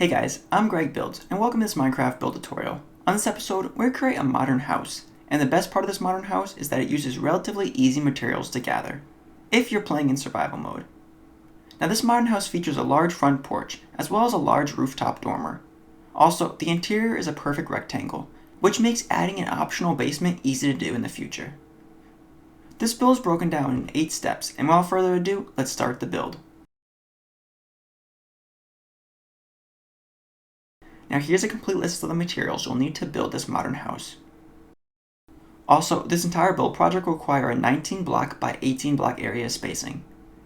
Hey guys, I'm Greg Builds, and welcome to this Minecraft build tutorial. On this episode, we're going to create a modern house, and the best part of this modern house is that it uses relatively easy materials to gather, if you're playing in survival mode. Now this modern house features a large front porch, as well as a large rooftop dormer. Also, the interior is a perfect rectangle, which makes adding an optional basement easy to do in the future. This build is broken down in 8 steps, and without further ado, let's start the build. Now here's a complete list of the materials you'll need to build this modern house. Also, this entire build project will require a 19 block by 18 block area spacing,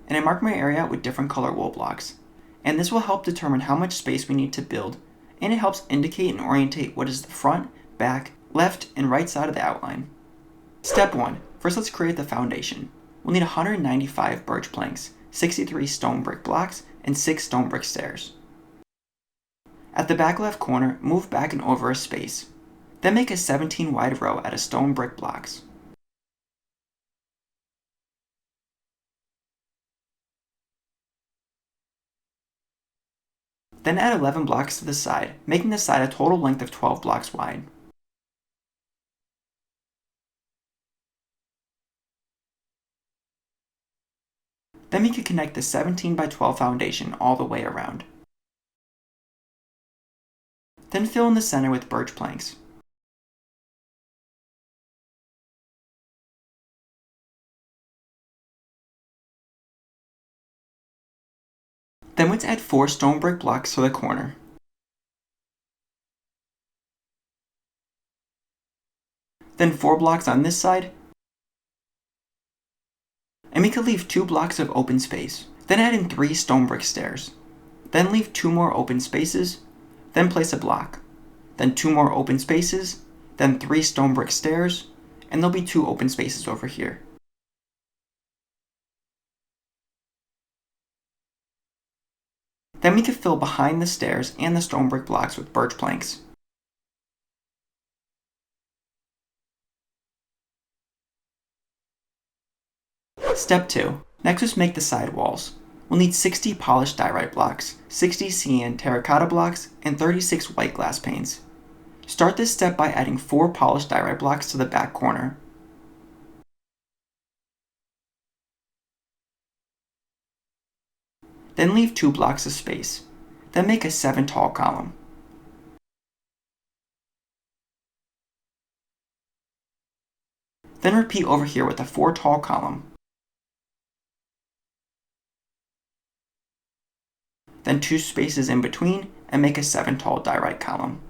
and I marked my area with different color wool blocks. And this will help determine how much space we need to build, and it helps indicate and orientate what is the front, back, left, and right side of the outline. Step 1. First let's create the foundation. We'll need 195 birch planks, 63 stone brick blocks, and 6 stone brick stairs. At the back left corner, move back and over a space. Then make a 17 wide row out of stone brick blocks. Then add 11 blocks to the side, making the side a total length of 12 blocks wide. Then we can connect the 17 by 12 foundation all the way around. Then fill in the center with birch planks. Then let's add 4 stone brick blocks to the corner. Then 4 blocks on this side. And we could leave 2 blocks of open space. Then add in 3 stone brick stairs. Then leave 2 more open spaces. Then place a block. Then 2 more open spaces. Then 3 stone brick stairs. And there'll be 2 open spaces over here. Then we could fill behind the stairs and the stone brick blocks with birch planks. Step 2. Next, let's make the side walls. We'll need 60 polished diorite blocks, 60 cyan terracotta blocks, and 36 white glass panes. Start this step by adding 4 polished diorite blocks to the back corner. Then leave 2 blocks of space. Then make a 7 tall column. Then repeat over here with a 4 tall column. Then 2 spaces in between, and make a 7 tall diorite column.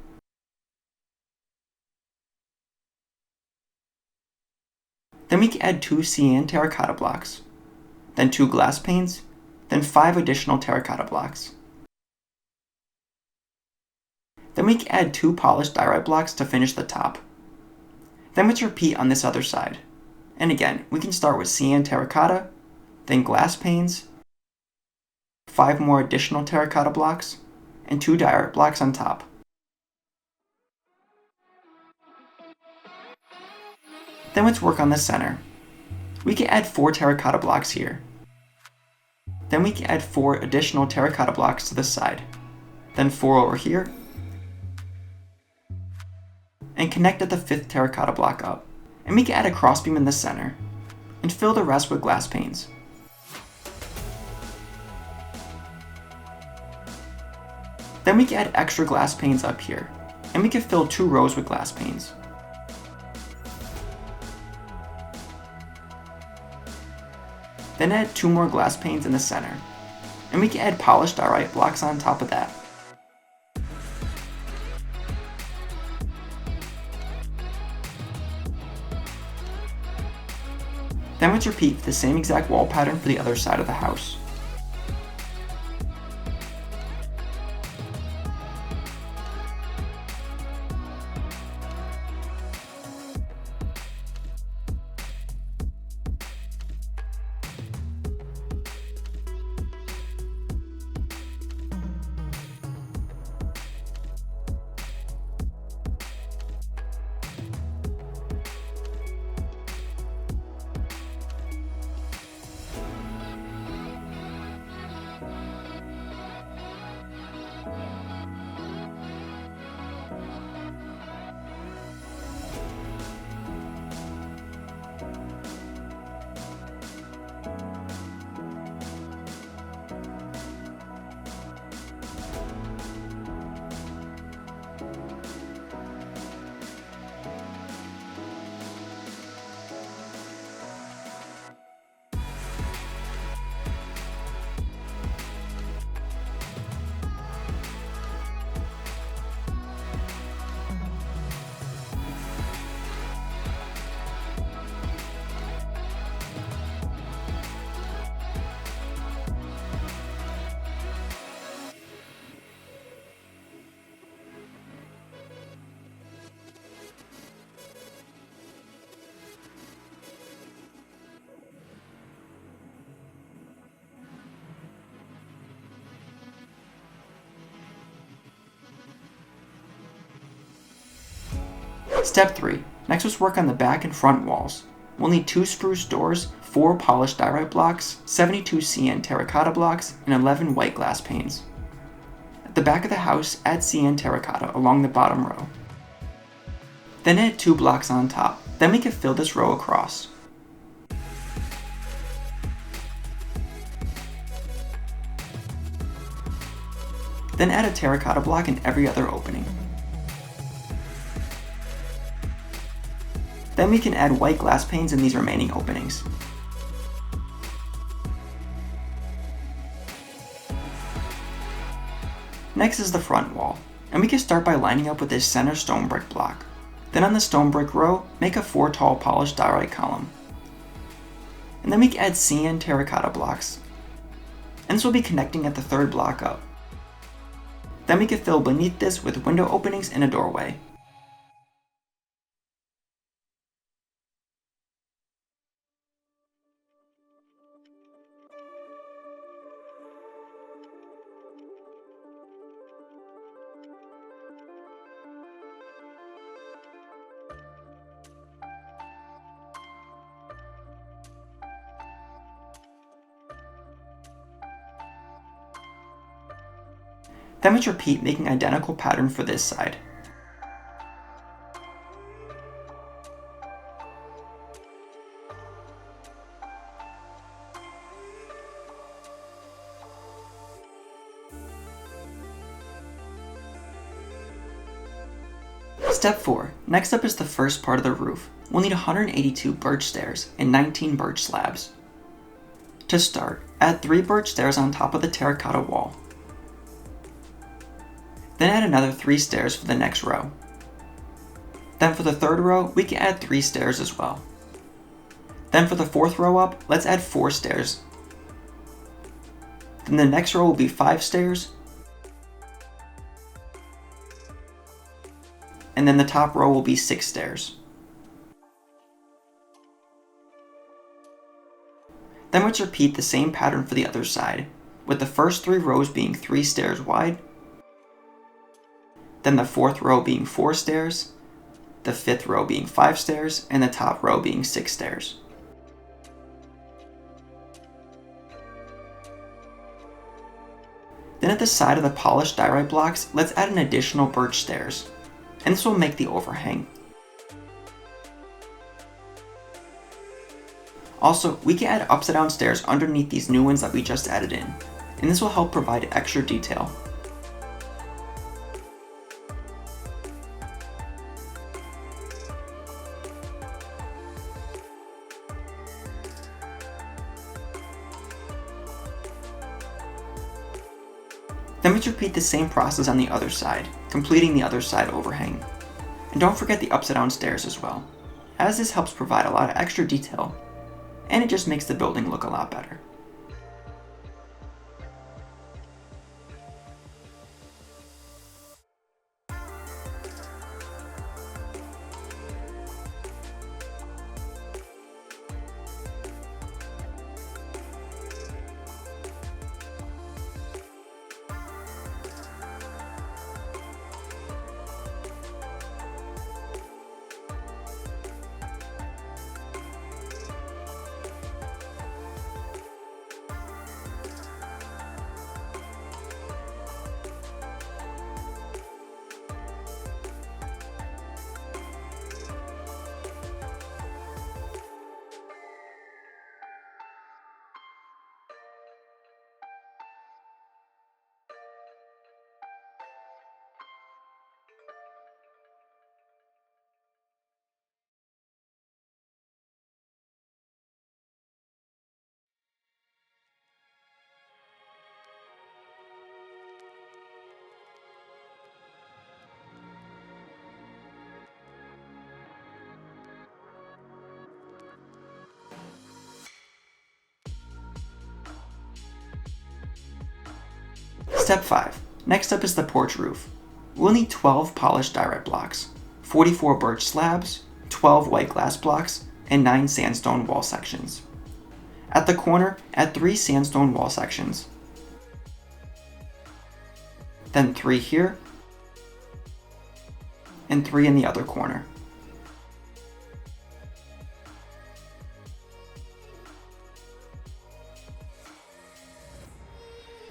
Then we can add 2 cyan terracotta blocks, then 2 glass panes, then 5 additional terracotta blocks. Then we can add 2 polished diorite blocks to finish the top. Then let's repeat on this other side. And again, we can start with cyan terracotta, then glass panes, 5 more additional terracotta blocks, and 2 diorite blocks on top. Then let's work on the center. We can add 4 terracotta blocks here. Then we can add 4 additional terracotta blocks to the side. Then 4 over here. And connect at the 5th terracotta block up. And we can add a crossbeam in the center. And fill the rest with glass panes. Then we can add extra glass panes up here, and we can fill 2 rows with glass panes. Then add 2 more glass panes in the center, and we can add polished diorite blocks on top of that. Then let's repeat the same exact wall pattern for the other side of the house. Step 3. Next, let's work on the back and front walls. We'll need 2 spruce doors, 4 polished diorite blocks, 72 CN terracotta blocks, and 11 white glass panes. At the back of the house, add CN terracotta along the bottom row. Then add 2 blocks on top. Then we can fill this row across. Then add a terracotta block in every other opening. Then we can add white glass panes in these remaining openings. Next is the front wall, and we can start by lining up with this center stone brick block. Then on the stone brick row, make a 4 tall polished diorite column. And then we can add CN terracotta blocks. And this will be connecting at the 3rd block up. Then we can fill beneath this with window openings and a doorway. Then let's repeat, making identical pattern for this side. Step 4. Next up is the first part of the roof. We'll need 182 birch stairs and 19 birch slabs. To start, add 3 birch stairs on top of the terracotta wall. Then add another 3 stairs for the next row. Then for the 3rd row, we can add 3 stairs as well. Then for the 4th row up, let's add 4 stairs. Then the next row will be 5 stairs. And then the top row will be 6 stairs. Then let's repeat the same pattern for the other side, with the first 3 rows being 3 stairs wide, then the 4th row being 4 stairs, the 5th row being 5 stairs, and the top row being 6 stairs. Then at the side of the polished diorite blocks, let's add an additional birch stairs, and this will make the overhang. Also, we can add upside down stairs underneath these new ones that we just added in, and this will help provide extra detail. Then let's repeat the same process on the other side, completing the other side overhang. And don't forget the upside down stairs as well, as this helps provide a lot of extra detail, and it just makes the building look a lot better. Step 5. Next up is the porch roof. We'll need 12 polished diorite blocks, 44 birch slabs, 12 white glass blocks, and 9 sandstone wall sections. At the corner, add 3 sandstone wall sections, then 3 here, and 3 in the other corner.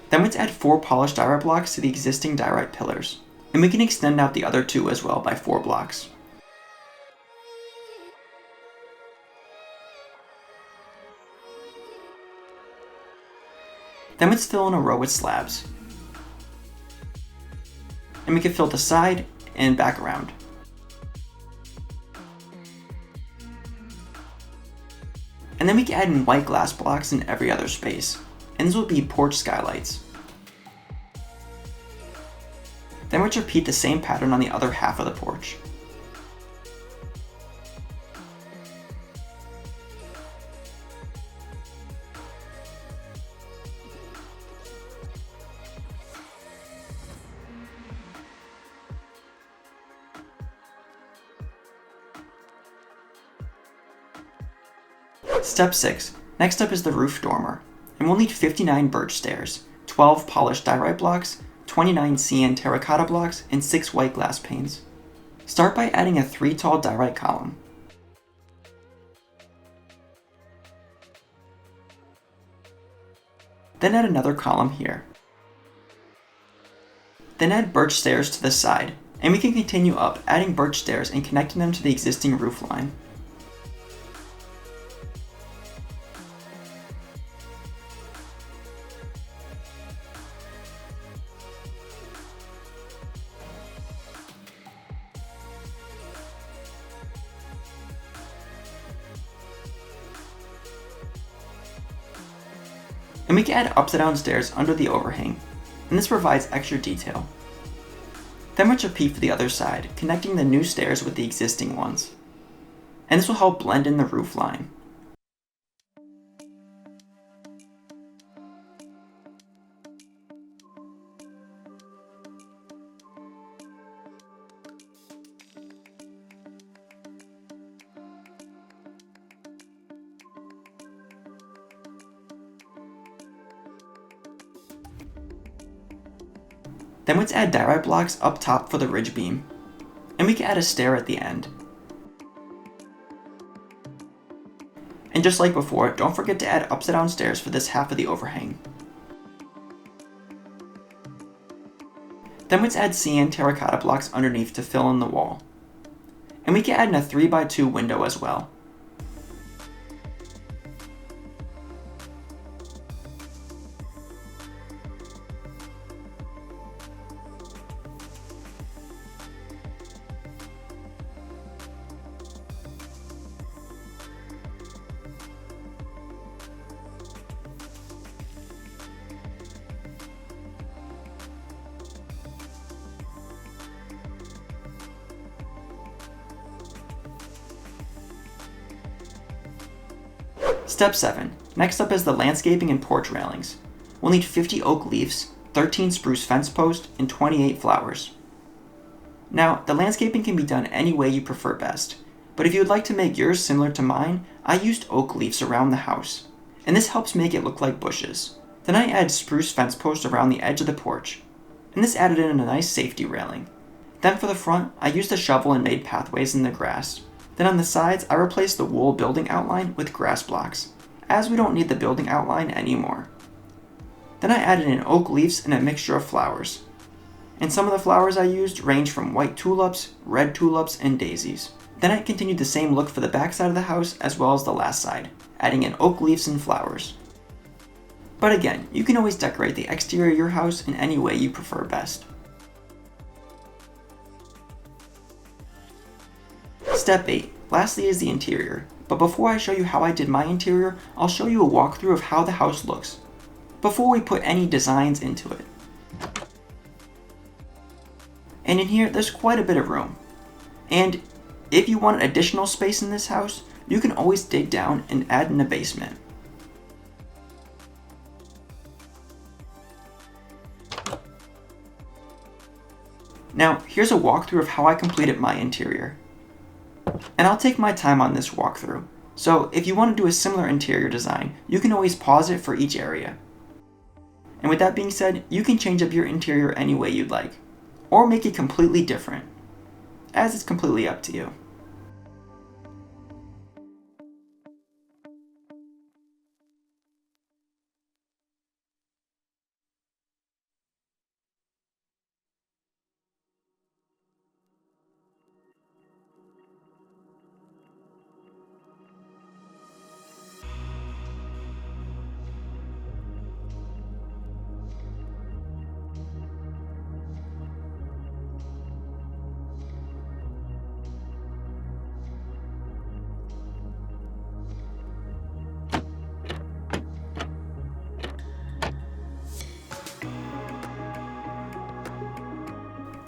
Then let's add 4 polished diorite blocks to the existing diorite pillars, and we can extend out the other 2 as well by 4 blocks. Then let's fill in a row with slabs, and we can fill the side and back around. And then we can add in white glass blocks in every other space, and this will be porch skylights. Then let's repeat the same pattern on the other half of the porch. Step 6. Next up is the roof dormer, and we'll need 59 birch stairs, 12 polished diorite blocks, 29 CN terracotta blocks, and 6 white glass panes. Start by adding a 3 tall diorite column. Then add another column here. Then add birch stairs to the side, and we can continue up, adding birch stairs and connecting them to the existing roof line. And we can add upside down stairs under the overhang, and this provides extra detail. Then let's repeat for the other side, connecting the new stairs with the existing ones. And this will help blend in the roof line. Then let's add diorite blocks up top for the ridge beam, and we can add a stair at the end. And just like before, don't forget to add upside down stairs for this half of the overhang. Then let's add CN terracotta blocks underneath to fill in the wall. And we can add in a 3x2 window as well. Step 7. Next up is the landscaping and porch railings. We'll need 50 oak leaves, 13 spruce fence posts, and 28 flowers. Now, the landscaping can be done any way you prefer best, but if you would like to make yours similar to mine, I used oak leaves around the house, and this helps make it look like bushes. Then I add spruce fence posts around the edge of the porch, and this added in a nice safety railing. Then for the front, I used a shovel and made pathways in the grass. Then on the sides, I replaced the wool building outline with grass blocks, as we don't need the building outline anymore. Then I added in oak leaves and a mixture of flowers. And some of the flowers I used range from white tulips, red tulips, and daisies. Then I continued the same look for the back side of the house as well as the last side, adding in oak leaves and flowers. But again, you can always decorate the exterior of your house in any way you prefer best. Step 8. Lastly is the interior, but before I show you how I did my interior, I'll show you a walkthrough of how the house looks, before we put any designs into it. And in here, there's quite a bit of room. And if you want additional space in this house, you can always dig down and add in a basement. Now, here's a walkthrough of how I completed my interior. And I'll take my time on this walkthrough, so if you want to do a similar interior design, you can always pause it for each area. And with that being said, you can change up your interior any way you'd like, or make it completely different, as it's completely up to you.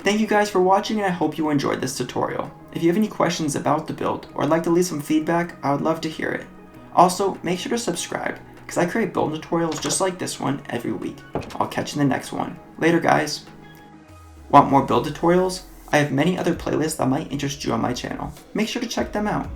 Thank you guys for watching, and I hope you enjoyed this tutorial. If you have any questions about the build or would like to leave some feedback, I would love to hear it. Also, make sure to subscribe, because I create build tutorials just like this one every week. I'll catch you in the next one. Later, guys! Want more build tutorials? I have many other playlists that might interest you on my channel. Make sure to check them out.